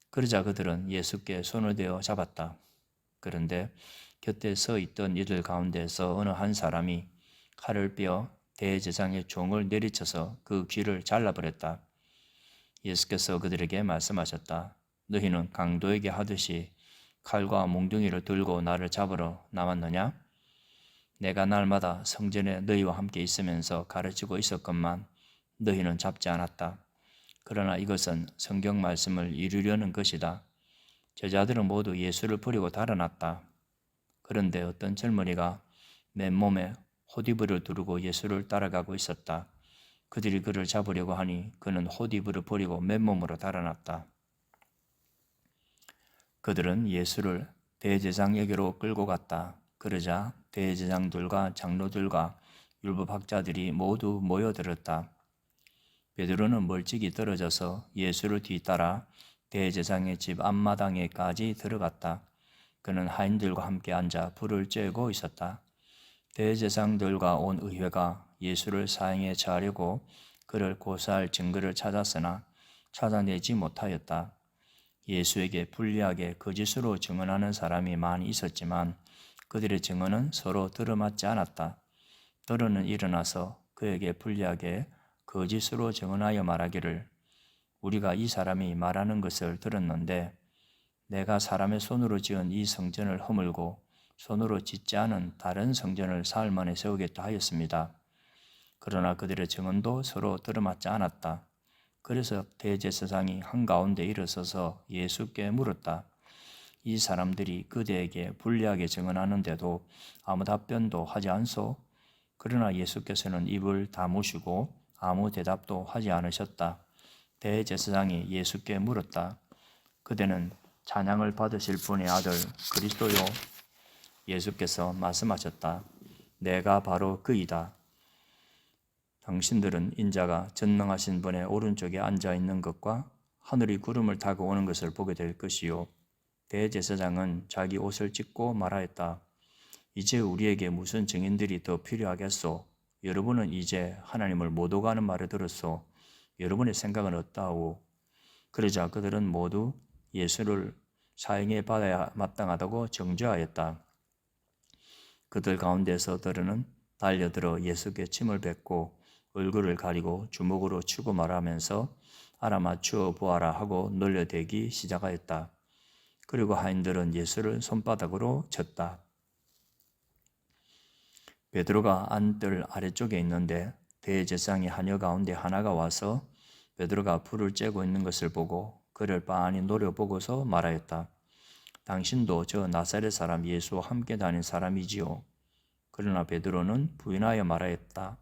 그러자 그들은 예수께 손을 대어 잡았다. 그런데 곁에 서 있던 이들 가운데서 어느 한 사람이 칼을 빼어 대제사장의 종을 내리쳐서 그 귀를 잘라버렸다. 예수께서 그들에게 말씀하셨다. 너희는 강도에게 하듯이 칼과 몽둥이를 들고 나를 잡으러 나왔느냐? 내가 날마다 성전에 너희와 함께 있으면서 가르치고 있었건만 너희는 잡지 않았다. 그러나 이것은 성경 말씀을 이루려는 것이다. 제자들은 모두 예수를 버리고 달아났다. 그런데 어떤 젊은이가 맨몸에 호디브를 두르고 예수를 따라가고 있었다. 그들이 그를 잡으려고 하니 그는 호디브를 버리고 맨몸으로 달아났다. 그들은 예수를 대제사장에게로 끌고 갔다. 그러자 대제사장들과 장로들과 율법학자들이 모두 모여들었다. 베드로는 멀찍이 떨어져서 예수를 뒤따라 대제사장의 집 앞마당에까지 들어갔다. 그는 하인들과 함께 앉아 불을 쬐고 있었다. 대제사장들과 온 의회가 예수를 사형에 처하려고 그를 고소할 증거를 찾았으나 찾아내지 못하였다. 예수에게 불리하게 거짓으로 증언하는 사람이 많이 있었지만 그들의 증언은 서로 들어맞지 않았다. 더러는 일어나서 그에게 불리하게 거짓으로 증언하여 말하기를 우리가 이 사람이 말하는 것을 들었는데 내가 사람의 손으로 지은 이 성전을 허물고 손으로 짓지 않은 다른 성전을 사흘 만에 세우겠다 하였습니다. 그러나 그들의 증언도 서로 들어맞지 않았다. 그래서 대제사장이 한가운데 일어서서 예수께 물었다. 이 사람들이 그대에게 불리하게 증언하는데도 아무 답변도 하지 않소? 그러나 예수께서는 입을 다무시고 아무 대답도 하지 않으셨다. 대제사장이 예수께 물었다. 그대는 찬양을 받으실 분의 아들 그리스도요? 예수께서 말씀하셨다. 내가 바로 그이다. 당신들은 인자가 전능하신 분의 오른쪽에 앉아 있는 것과 하늘이 구름을 타고 오는 것을 보게 될 것이요. 대제사장은 자기 옷을 찢고 말하였다. 이제 우리에게 무슨 증인들이 더 필요하겠소? 여러분은 이제 하나님을 못 오가는 말을 들었소. 여러분의 생각은 어떠하오? 그러자 그들은 모두 예수를 사형에 받아야 마땅하다고 정죄하였다. 그들 가운데서 더러는 달려들어 예수께 침을 뱉고 얼굴을 가리고 주먹으로 치고 말하면서 알아맞추어 보아라 하고 놀려대기 시작하였다. 그리고 하인들은 예수를 손바닥으로 쳤다. 베드로가 안뜰 아래쪽에 있는데 대제사장의 하녀 가운데 하나가 와서 베드로가 불을 쬐고 있는 것을 보고 그를 빤히 노려보고서 말하였다. 당신도 저 나사렛 사람 예수와 함께 다닌 사람이지요. 그러나 베드로는 부인하여 말하였다.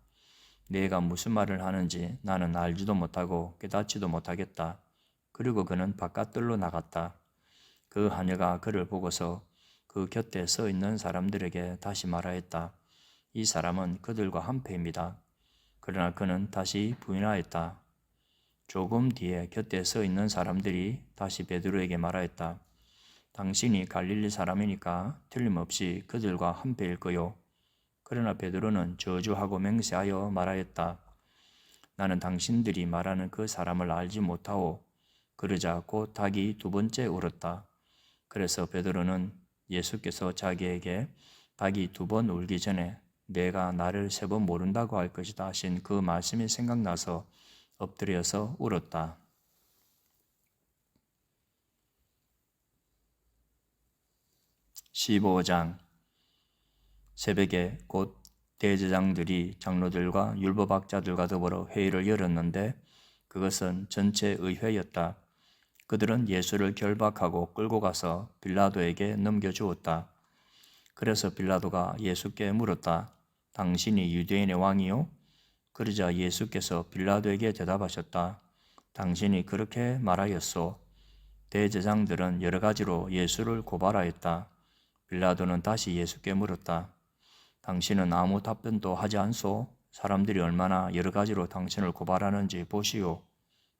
내가 무슨 말을 하는지 나는 알지도 못하고 깨닫지도 못하겠다. 그리고 그는 바깥들로 나갔다. 그 하녀가 그를 보고서 그 곁에 서 있는 사람들에게 다시 말하였다. 이 사람은 그들과 한패입니다. 그러나 그는 다시 부인하였다. 조금 뒤에 곁에 서 있는 사람들이 다시 베드로에게 말하였다. 당신이 갈릴리 사람이니까 틀림없이 그들과 한패일 거요. 그러나 베드로는 저주하고 맹세하여 말하였다. 나는 당신들이 말하는 그 사람을 알지 못하오. 그러자 곧 닭이 두 번째 울었다. 그래서 베드로는 예수께서 자기에게 닭이 두 번 울기 전에 내가 나를 세 번 모른다고 할 것이다 하신 그 말씀이 생각나서 엎드려서 울었다. 15장 새벽에 곧 대제장들이 장로들과 율법학자들과 더불어 회의를 열었는데 그것은 전체 의회였다. 그들은 예수를 결박하고 끌고 가서 빌라도에게 넘겨주었다. 그래서 빌라도가 예수께 물었다. 당신이 유대인의 왕이요? 그러자 예수께서 빌라도에게 대답하셨다. 당신이 그렇게 말하였소. 대제장들은 여러 가지로 예수를 고발하였다. 빌라도는 다시 예수께 물었다. 당신은 아무 답변도 하지 않소? 사람들이 얼마나 여러 가지로 당신을 고발하는지 보시오.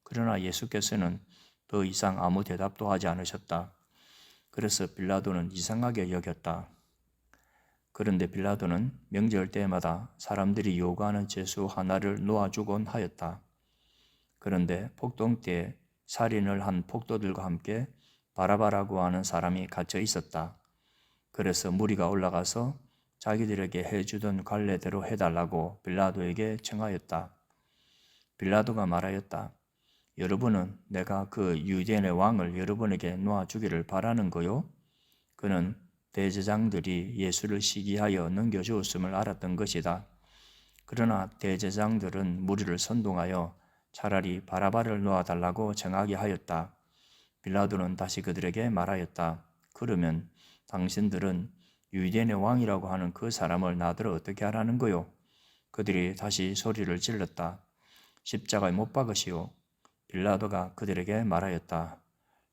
그러나 예수께서는 더 이상 아무 대답도 하지 않으셨다. 그래서 빌라도는 이상하게 여겼다. 그런데 빌라도는 명절 때마다 사람들이 요구하는 죄수 하나를 놓아주곤 하였다. 그런데 폭동 때 살인을 한 폭도들과 함께 바라바라고 하는 사람이 갇혀 있었다. 그래서 무리가 올라가서 자기들에게 해주던 관례대로 해달라고 빌라도에게 청하였다. 빌라도가 말하였다. 여러분은 내가 그 유대인의 왕을 여러분에게 놓아주기를 바라는 거요? 그는 대제장들이 예수를 시기하여 넘겨주었음을 알았던 것이다. 그러나 대제장들은 무리를 선동하여 차라리 바라바를 놓아달라고 정하게 하였다. 빌라도는 다시 그들에게 말하였다. 그러면 당신들은 유대인의 왕이라고 하는 그 사람을 나더러 어떻게 하라는 거요? 그들이 다시 소리를 질렀다. 십자가에 못 박으시오. 빌라도가 그들에게 말하였다.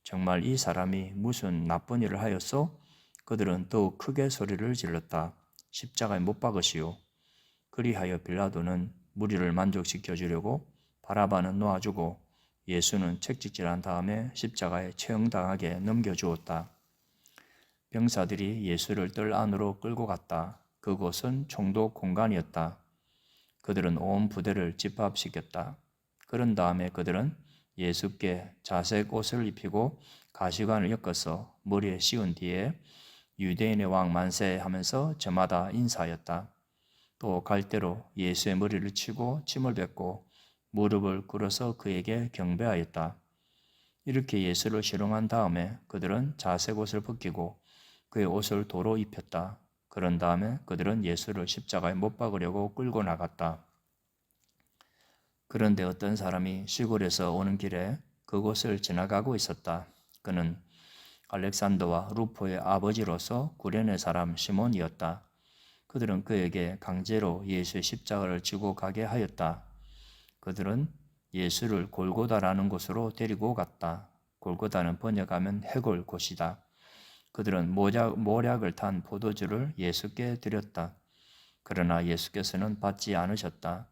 정말 이 사람이 무슨 나쁜 일을 하였소? 그들은 더욱 크게 소리를 질렀다. 십자가에 못 박으시오. 그리하여 빌라도는 무리를 만족시켜 주려고 바라바는 놓아주고 예수는 책찍질한 다음에 십자가에 처형당하게 넘겨주었다. 병사들이 예수를 뜰 안으로 끌고 갔다. 그곳은 총독 공간이었다. 그들은 온 부대를 집합시켰다. 그런 다음에 그들은 예수께 자색 옷을 입히고 가시관을 엮어서 머리에 씌운 뒤에 유대인의 왕 만세 하면서 저마다 인사하였다. 또 갈대로 예수의 머리를 치고 침을 뱉고 무릎을 꿇어서 그에게 경배하였다. 이렇게 예수를 실용한 다음에 그들은 자색 옷을 벗기고 그의 옷을 도로 입혔다. 그런 다음에 그들은 예수를 십자가에 못 박으려고 끌고 나갔다. 그런데 어떤 사람이 시골에서 오는 길에 그곳을 지나가고 있었다. 그는 알렉산더와 루포의 아버지로서 구레네 사람 시몬이었다. 그들은 그에게 강제로 예수의 십자가를 지고 가게 하였다. 그들은 예수를 골고다라는 곳으로 데리고 갔다. 골고다는 번역하면 해골 곳이다. 그들은 모략을 탄 포도주를 예수께 드렸다. 그러나 예수께서는 받지 않으셨다.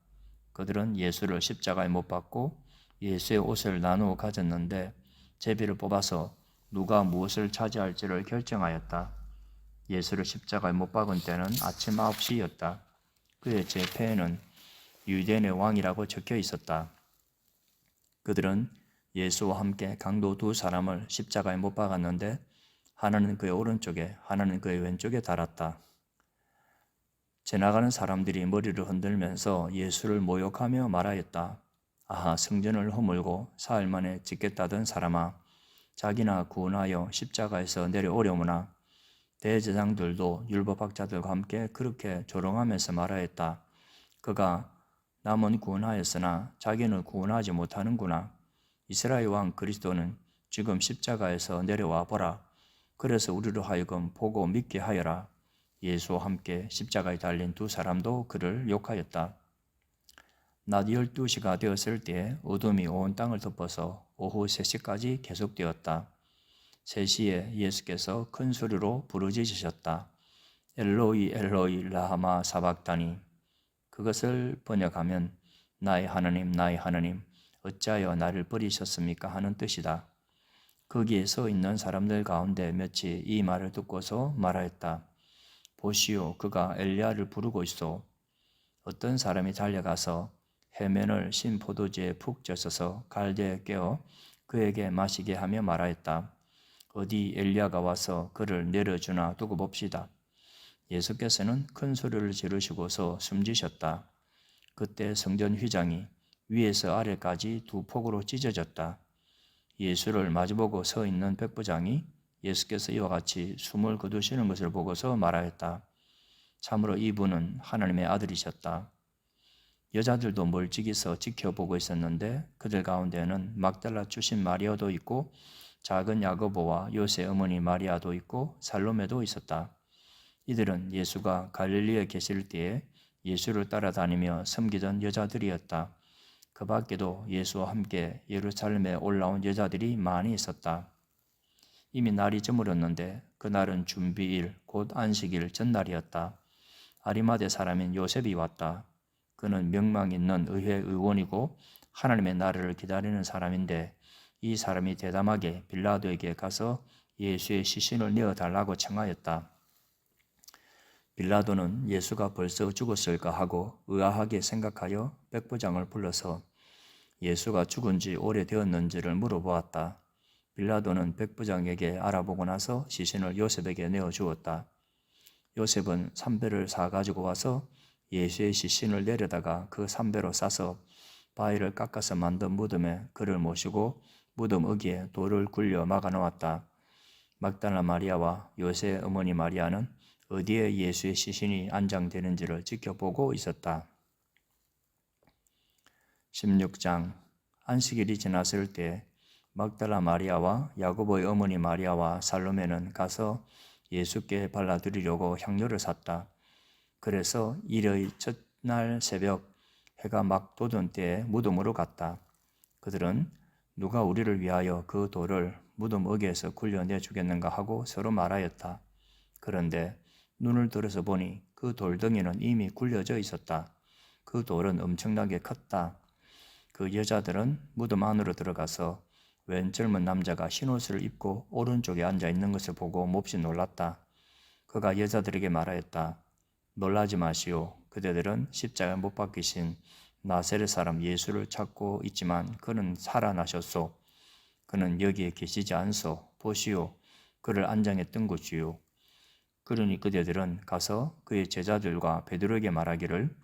그들은 예수를 십자가에 못 박고 예수의 옷을 나누어 가졌는데 제비를 뽑아서 누가 무엇을 차지할지를 결정하였다. 예수를 십자가에 못 박은 때는 아침 9시였다. 그의 제패에는 유대인의 왕이라고 적혀 있었다. 그들은 예수와 함께 강도 두 사람을 십자가에 못 박았는데 하나는 그의 오른쪽에 하나는 그의 왼쪽에 달았다. 지나가는 사람들이 머리를 흔들면서 예수를 모욕하며 말하였다. 아하, 성전을 허물고 사흘 만에 짓겠다던 사람아, 자기나 구원하여 십자가에서 내려오려무나. 대제장들도 율법학자들과 함께 그렇게 조롱하면서 말하였다. 그가 남은 구원하였으나 자기는 구원하지 못하는구나. 이스라엘 왕 그리스도는 지금 십자가에서 내려와 보라. 그래서 우리로 하여금 보고 믿게 하여라. 예수와 함께 십자가에 달린 두 사람도 그를 욕하였다. 낮 12시가 되었을 때 어둠이 온 땅을 덮어서 오후 3시까지 계속되었다. 3시에 예수께서 큰 소리로 부르짖으셨다. 엘로이 엘로이 라하마 사박다니. 그것을 번역하면 나의 하나님 어찌하여 나를 버리셨습니까 하는 뜻이다. 거기에 서 있는 사람들 가운데 몇이 이 말을 듣고서 말하였다. 보시오, 그가 엘리야를 부르고 있소. 어떤 사람이 달려가서 해면을 신 포도주에 푹 젖어서 갈대에 깨어 그에게 마시게 하며 말하였다. 어디 엘리야가 와서 그를 내려주나 두고 봅시다. 예수께서는 큰 소리를 지르시고서 숨지셨다. 그때 성전 휘장이 위에서 아래까지 두 폭으로 찢어졌다. 예수를 마주보고 서 있는 백부장이 예수께서 이와 같이 숨을 거두시는 것을 보고서 말하였다. 참으로 이분은 하나님의 아들이셨다. 여자들도 멀찍이 서 지켜보고 있었는데 그들 가운데는 막달라 출신 마리아도 있고 작은 야고보와 요새 어머니 마리아도 있고 살로메도 있었다. 이들은 예수가 갈릴리에 계실 때에 예수를 따라다니며 섬기던 여자들이었다. 그 밖에도 예수와 함께 예루살렘에 올라온 여자들이 많이 있었다. 이미 날이 저물었는데 그날은 준비일 곧 안식일 전날이었다. 아리마대 사람인 요셉이 왔다. 그는 명망 있는 의회 의원이고 하나님의 나라를 기다리는 사람인데 이 사람이 대담하게 빌라도에게 가서 예수의 시신을 내어달라고 청하였다. 빌라도는 예수가 벌써 죽었을까 하고 의아하게 생각하여 백부장을 불러서 예수가 죽은 지 오래되었는지를 물어보았다. 빌라도는 백부장에게 알아보고 나서 시신을 요셉에게 내어주었다. 요셉은 삼배를 사가지고 와서 예수의 시신을 내려다가 그 삼배로 싸서 바위를 깎아서 만든 무덤에 그를 모시고 무덤 어귀에 돌을 굴려 막아 놓았다. 막달라 마리아와 요새 어머니 마리아는 어디에 예수의 시신이 안장되는지를 지켜보고 있었다. 16장 안식일이 지났을 때 막달라 마리아와 야고보의 어머니 마리아와 살로메는 가서 예수께 발라드리려고 향료를 샀다. 그래서 일의 첫날 새벽 해가 막 돋은 때에 무덤으로 갔다. 그들은 누가 우리를 위하여 그 돌을 무덤 어귀에서 굴려내 주겠는가 하고 서로 말하였다. 그런데 눈을 들어서 보니 그 돌덩이는 이미 굴려져 있었다. 그 돌은 엄청나게 컸다. 그 여자들은 무덤 안으로 들어가서 웬 젊은 남자가 흰옷을 입고 오른쪽에 앉아 있는 것을 보고 몹시 놀랐다. 그가 여자들에게 말하였다. 놀라지 마시오. 그대들은 십자가에 못 박히신 나사렛 사람 예수를 찾고 있지만 그는 살아나셨소. 그는 여기에 계시지 않소. 보시오. 그를 안장했던 곳이요. 그러니 그대들은 가서 그의 제자들과 베드로에게 말하기를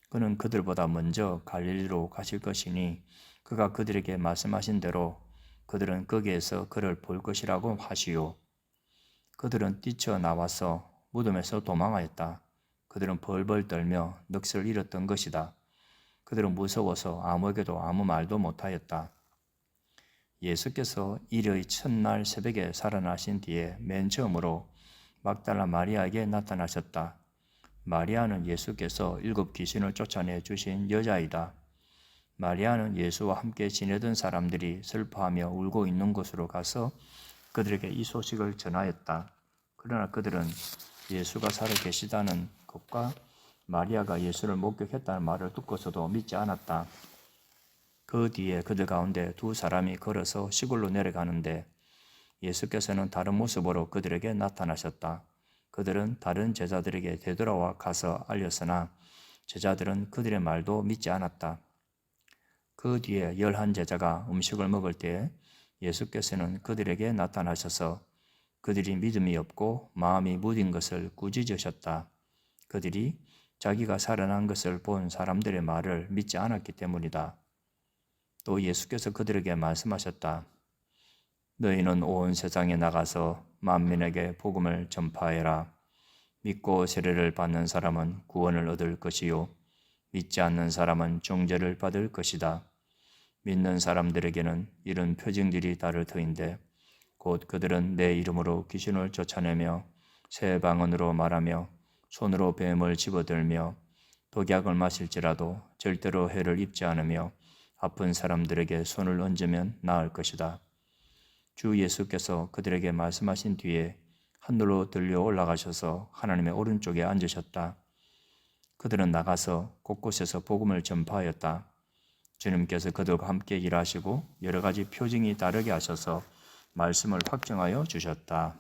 그는 그들보다 먼저 갈릴리로 가실 것이니 그가 그들에게 말씀하신 대로 그들은 거기에서 그를 볼 것이라고 하시오. 그들은 뛰쳐나와서 무덤에서 도망하였다. 그들은 벌벌 떨며 넋을 잃었던 것이다. 그들은 무서워서 아무에게도 아무 말도 못하였다. 예수께서 일의 첫날 새벽에 살아나신 뒤에 맨 처음으로 막달라 마리아에게 나타나셨다. 마리아는 예수께서 7 귀신을 쫓아내 주신 여자이다. 마리아는 예수와 함께 지내던 사람들이 슬퍼하며 울고 있는 곳으로 가서 그들에게 이 소식을 전하였다. 그러나 그들은 예수가 살아 계시다는 것과 마리아가 예수를 목격했다는 말을 듣고서도 믿지 않았다. 그 뒤에 그들 가운데 2 사람이 걸어서 시골로 내려가는데 예수께서는 다른 모습으로 그들에게 나타나셨다. 그들은 다른 제자들에게 되돌아와 가서 알렸으나 제자들은 그들의 말도 믿지 않았다. 그 뒤에 11 제자가 음식을 먹을 때에 예수께서는 그들에게 나타나셔서 그들이 믿음이 없고 마음이 무딘 것을 꾸짖으셨다. 그들이 자기가 살아난 것을 본 사람들의 말을 믿지 않았기 때문이다. 또 예수께서 그들에게 말씀하셨다. 너희는 온 세상에 나가서 만민에게 복음을 전파해라. 믿고 세례를 받는 사람은 구원을 얻을 것이요 믿지 않는 사람은 정죄를 받을 것이다. 믿는 사람들에게는 이런 표징들이 따를 터인데 곧 그들은 내 이름으로 귀신을 쫓아내며 새 방언으로 말하며 손으로 뱀을 집어들며 독약을 마실지라도 절대로 해를 입지 않으며 아픈 사람들에게 손을 얹으면 나을 것이다. 주 예수께서 그들에게 말씀하신 뒤에 하늘로 들려 올라가셔서 하나님의 오른쪽에 앉으셨다. 그들은 나가서 곳곳에서 복음을 전파하였다. 주님께서 그들과 함께 일하시고 여러 가지 표징이 다르게 하셔서 말씀을 확증하여 주셨다.